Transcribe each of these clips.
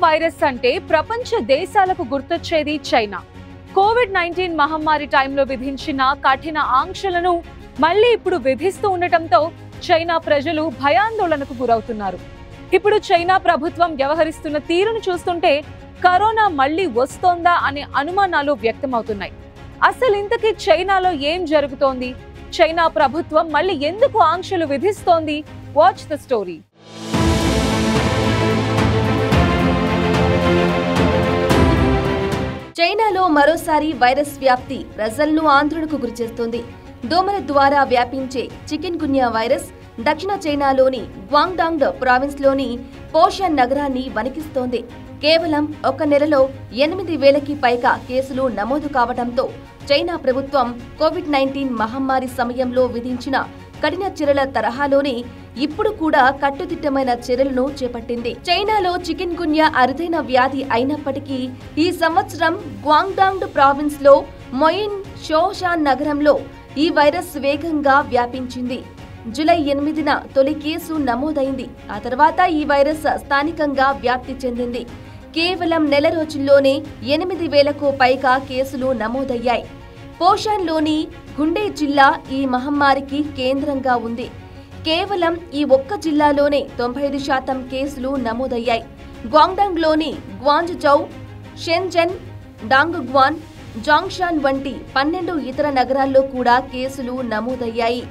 Virus అంటే ప్రపంచ దేశాలకు గుర్తొచ్చేది చైనా. కోవిడ్-19 మహమ్మారి టైంలో విధించిన కఠిన ఆంక్షలను మళ్ళీ ఇప్పుడు విధిస్తూ ఉండటంతో చైనా ప్రజలు భయాందోళనకు గురవుతున్నారు. ఇప్పుడు చైనా ప్రభుత్వం వ్యవహరిస్తున్న తీరును చూస్తుంటే కరోనా మళ్ళీ వస్తోందా అనే అనుమానాలు వ్యక్తమవుతున్నాయి. అసలు ఇంతకీ చైనాలో ఏం జరుగుతోంది? చైనా ప్రభుత్వం మళ్ళీ ఎందుకు ఆంక్షలు విధిస్తోంది? Watch the story. చైనాలో మరోసారి వైరస్ వ్యాప్తి ప్రజలను ఆందోళనకు గురిచేస్తోంది. దోమల ద్వారా వ్యాపించే చికెన్ గున్యా వైరస్ దక్షిణ చైనాలోని గ్వాంగ్డాంగ్ ప్రావిన్స్లోని పోషాన్ నగరాన్ని వణికిస్తోంది. కేవలం ఒక నెలలో 8,000కి పైగా కేసులు నమోదు కావడంతో చైనా ప్రభుత్వం కోవిడ్-19 మహమ్మారి సమయంలో విధించిన కఠిన చర్యల తరహాలోనే ఇప్పుడు కూడా కట్టుదిట్టమైన చర్యలను చేపట్టింది. చైనాలో చికెన్ గున్యా అరుదైన వ్యాధి అయినప్పటికీ ఈ సంవత్సరం గ్వాంగ్డాంగ్ ప్రావిన్స్ లో మొయిన్ షోషాన్ నగరంలో ఈ వైరస్ వేగంగా వ్యాపించింది. జూలై 8న తొలి కేసు నమోదైంది. ఆ తర్వాత ఈ వైరస్ స్థానికంగా వ్యాప్తి చెందింది. కేవలం నెల రోజుల్లోనే 8,000కు పైగా కేసులు నమోదయ్యాయి. పోషాన్లోని గుండే జిల్లా ఈ మహమ్మారికి కేంద్రంగా ఉంది. కేవలం ఈ ఒక్క జిల్లాలోనే 95% కేసులు నమోదయ్యాయి. గ్వాంగ్డాంగ్లోని గ్వాంగ్జౌ, షెన్జెన్, డాంగ్గ్వాన్, జాంగ్షాన్ వంటి 12 ఇతర నగరాల్లో కూడా కేసులు నమోదయ్యాయి.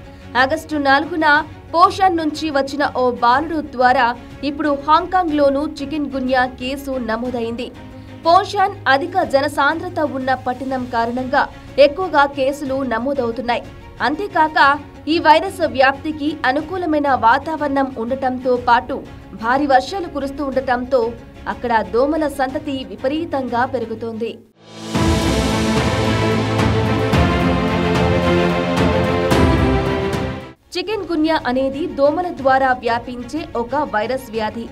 ఆగస్టు 4న పోషాన్ నుంచి వచ్చిన ఓ బాలుడు ద్వారా ఇప్పుడు హాంకాంగ్లోనూ చికెన్ గున్యా కేసు నమోదైంది. పోషాన్ అధిక జనసాంద్రత ఉన్న పట్టణం కారణంగా ఎక్కువగా కేసులు నమోదవుతున్నాయి. అంతేకాక ఈ వైరస్ వ్యాప్తికి అనుకూలమైన వాతావరణం ఉండటంతో పాటు భారీ వర్షాలు కురుస్తూ ఉండటంతో అక్కడ దోమల సంతతి విపరీతంగా పెరుగుతోంది. చికెన్ గున్యా అనేది దోమల ద్వారా వ్యాపించే ఒక వైరస్ వ్యాధి.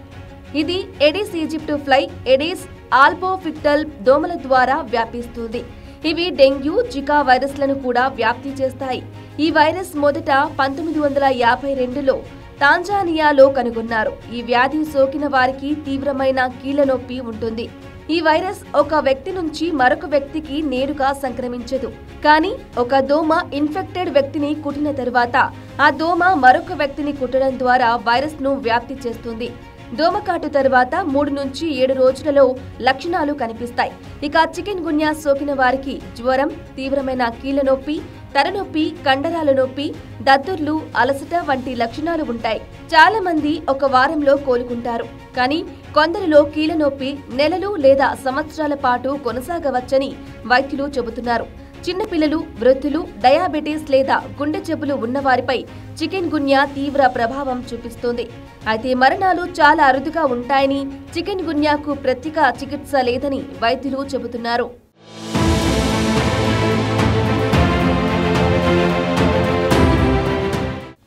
ఇది ఎడిస్ ఈజిప్ట్ ఫ్లై, ఎడిస్ ఆల్బోఫిక్టల్ దోమల ద్వారా వ్యాపిస్తుంది. ఇవి డెంగ్యూ, జికా వైరస్లను కూడా వ్యాప్తి చేస్తాయి. ఈ వైరస్ మొదట 1952లో టాంజానియాలో కనుగొన్నారు. ఈ వ్యాధి సోకిన వారికి తీవ్రమైన కీళ్ల నొప్పి ఉంటుంది. ఈ వైరస్ ఒక వ్యక్తి నుంచి మరొక వ్యక్తికి నేరుగా సంక్రమించదు. కానీ ఒక దోమ ఇన్ఫెక్టెడ్ వ్యక్తిని కుట్టిన తరువాత ఆ దోమ మరొక వ్యక్తిని కుట్టడం ద్వారా వైరస్ ను వ్యాప్తి చేస్తుంది. దోమకాటు తర్వాత 3 నుంచి 7 రోజులలో లక్షణాలు కనిపిస్తాయి. ఇక చికెన్ గున్యా సోకిన వారికి జ్వరం, తీవ్రమైన కీళ్ల నొప్పి, తలనొప్పి, కండరాల నొప్పి, దద్దుర్లు, అలసట వంటి లక్షణాలు ఉంటాయి. చాలా మంది ఒక వారంలో కోలుకుంటారు. కానీ కొందరిలో కీళ్ల నొప్పి నెలలు లేదా సంవత్సరాల పాటు కొనసాగవచ్చని వైద్యులు చెబుతున్నారు. చిన్నపిల్లలు, వృద్ధులు, డయాబెటీస్ లేదా గుండె జబ్బులు ఉన్నవారిపై చికెన్ గున్యా తీవ్ర ప్రభావం చూపిస్తుంది. అయితే మరణాలు చాలా అరుదుగా ఉంటాయని, చికెన్ గున్యాకు ప్రత్యేక చికిత్స లేదని వైద్యులు చెబుతున్నారు.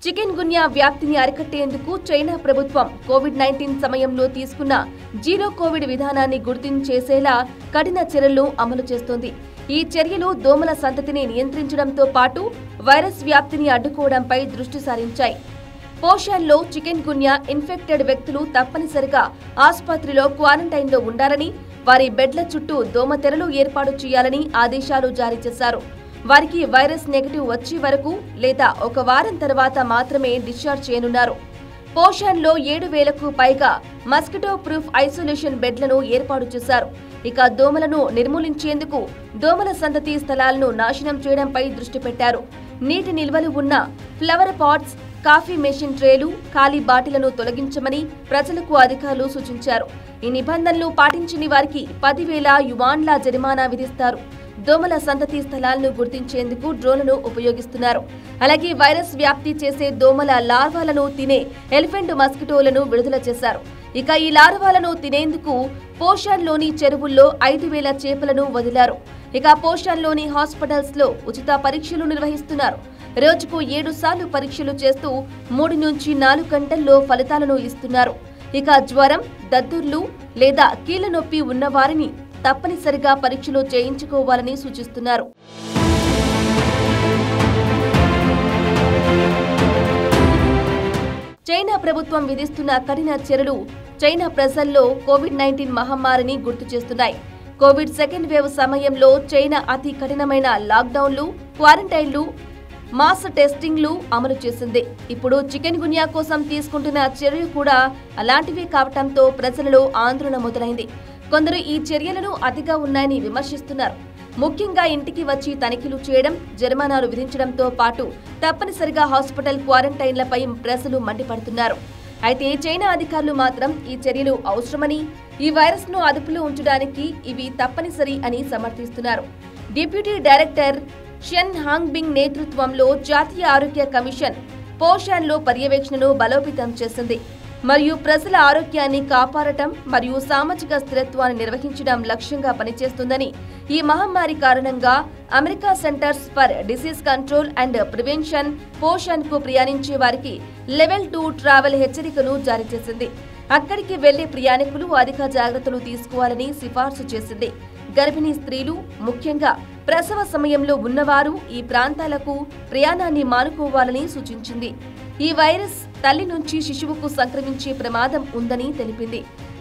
చికెన్ గున్యా వ్యాప్తిని అరికట్టేందుకు చైనా ప్రభుత్వం కోవిడ్-19 సమయంలో తీసుకున్న జీరో కోవిడ్ విధానాన్ని గుర్తించేసేలా కఠిన చర్యలను అమలు చేస్తోంది. ఈ చర్యలు దోమల సంతతిని నియంత్రించడంతో పాటు వైరస్ వ్యాప్తిని అడ్డుకోవడంపై దృష్టి సారించాయి. పోషాన్లో చికెన్ గున్యా ఇన్ఫెక్టెడ్ వ్యక్తులు తప్పనిసరిగా ఆసుపత్రిలో క్వారంటైన్లో ఉండాలని, వారి బెడ్ల చుట్టూ దోమ తెరలు ఏర్పాటు చేయాలని ఆదేశాలు జారీ చేశారు. వారికి వైరస్ నెగటివ్ వచ్చే వరకు లేదా ఒక వారం తర్వాత మాత్రమే డిశ్చార్జ్ చేయనున్నారు. పోషాన్లో 7,000కు పైగా మస్కిటో ప్రూఫ్ ఐసోలేషన్ బెడ్లను ఏర్పాటు చేశారు. ఇక దోమలను నిర్మూలించేందుకు దోమల సంతతి స్థలాలను నాశనం చేయడంపై దృష్టి పెట్టారు. నీటి నిల్వలు ఉన్న ఫ్లవర్ పాట్స్, కాఫీ మెషిన్ ట్రేలు, ఖాళీ బాటిలను తొలగించమని ప్రజలకు అధికారులు సూచించారు. ఈ నిబంధనలు పాటించని వారికి 10,000 యువాన్ల జరిమానా విధిస్తారు. దోమల సంతతి స్థలాలను గుర్తించేందుకు డ్రోన్లను ఉపయోగిస్తున్నారు. అలాగే వైరస్ వ్యాప్తి చేసే దోమల లార్వాలను తినే ఎలిఫెంట్ మస్కిటోలను విడుదల చేశారు. ఇక ఈ లార్వాలను తినేందుకు పోషాన్లోని చెరువుల్లో 5,000 చేపలను వదిలారు. ఇక పోషాన్లోని హాస్పిటల్స్ లో ఉచిత పరీక్షలు నిర్వహిస్తున్నారు. రోజుకు 7 సార్లు పరీక్షలు చేస్తూ 3 నుంచి 4 గంటల్లో ఫలితాలను ఇస్తున్నారు. ఇక జ్వరం, దద్దుర్లు లేదా కీళ్ల నొప్పి ఉన్నవారిని తప్పనిసరిగా పరీక్షలు చేయించుకోవాలని సూచిస్తున్నారు. చైనా ప్రభుత్వం విధిస్తున్న కఠిన చర్యలు చైనా ప్రజల్లో కోవిడ్-19 మహమ్మారిని గుర్తు చేస్తున్నాయి. కోవిడ్ సెకండ్ వేవ్ సమయంలో చైనా అతి కఠినమైన లాక్డౌన్లు, క్వారంటైన్లు, మాస్ టెస్టింగ్లు అమలు చేసింది. ఇప్పుడు చికెన్ గున్యా కోసం తీసుకుంటున్న చర్యలు కూడా అలాంటివే కావటంతో ప్రజలలో ఆందోళన మొదలైంది. కొందరు ఈ చర్యలను అతిగా ఉన్నాయని విమర్శిస్తున్నారు. ముఖ్యంగా ఇంటికి వచ్చి తనిఖీలు చేయడం, జరిమానాలు విధించడంతో పాటు తప్పనిసరిగా హాస్పిటల్ క్వారంటైన్లపై ప్రజలు మండిపడుతున్నారు. అయితే చైనా అధికారులు మాత్రం ఈ చర్యలు అవసరమని, ఈ వైరస్ ను అదుపులో ఉంచడానికి ఇవి తప్పనిసరి అని సమర్థిస్తున్నారు. డిప్యూటీ డైరెక్టర్ షెన్ హాంగ్బింగ్ నేతృత్వంలో జాతీయ ఆరోగ్య కమిషన్ పోషాన్లో పర్యవేక్షణను బలోపేతం చేసింది మరియు ప్రజల ఆరోగ్యాన్ని కాపాడటం మరియు సామాజిక స్థిరత్వాన్ని నిర్వహించడం లక్ష్యంగా పనిచేస్తుందని, ఈ మహమ్మారి కారణంగా America centers for disease control and prevention పోషాన్కు ప్రయాణించే వారికి లెవెల్ 2 ట్రావెల్ హెచ్చరికను జారీ చేసింది. అక్కడికి వెళ్లే ప్రయాణికులు అధిక జాగ్రత్తలు తీసుకోవాలని సిఫార్సు చేసింది. గర్భిణీ స్త్రీలు, ముఖ్యంగా ప్రసవ సమయంలో ఉన్నవారు ఈ ప్రాంతాలకు ప్రయాణాన్ని మానుకోవాలని సూచించింది. ఈ వైరస్ తల్లి నుంచి శిశువుకు సంక్రమించే ప్రమాదం ఉందని తెలిపింది.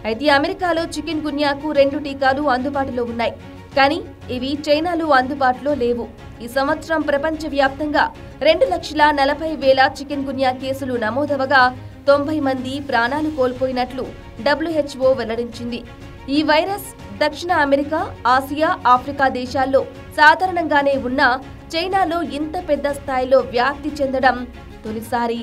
అయితే అమెరికాలో చికెన్ గున్యాకు 2 టీకాలు అందుబాటులో ఉన్నాయి, కానీ ఇవి చైనాలో అందుబాటులో లేవు. ఈ సంవత్సరం ప్రపంచవ్యాప్తంగా 2,40,000 చికెన్ గున్యా కేసులు నమోదవగా 90 మంది ప్రాణాలు కోల్పోయినట్లు WHO వెల్లడించింది. ఈ వైరస్ దక్షిణ అమెరికా, ఆసియా, ఆఫ్రికా దేశాల్లో సాధారణంగానే ఉన్నా చైనాలో ఇంత పెద్ద స్థాయిలో వ్యాప్తి చెందడం తొలిసారి.